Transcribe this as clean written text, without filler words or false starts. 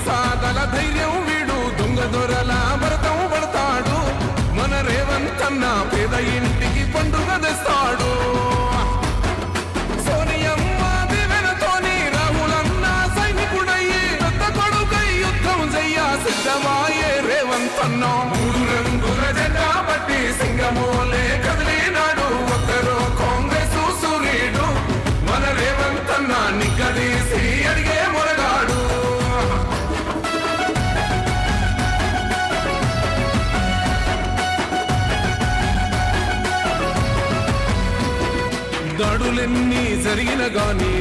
సాగల ధైర్యం వీడు దొంగ దొరల భరతం పడతాడు మన రేవంత్ అన్న పేద ఇంటికి పండుగ తెస్తాడు సోనియమ్మ దివెనతోని రాహులన్న సైనికుడయ్యి పెద్ద కొడుకై యుద్ధం చెయ్య సిద్ధమాయే రేవంత్ అన్న మూడు రంగుల జెండా పట్టి సింగమోలే కదిలినాడు ఒక్కరో కాంగ్రెస్ సూర్యుడు మన రేవంత్ అన్న నిగ్గదీసి అడిగే మొరగాడు దాడులెన్ని జరిగిన గాని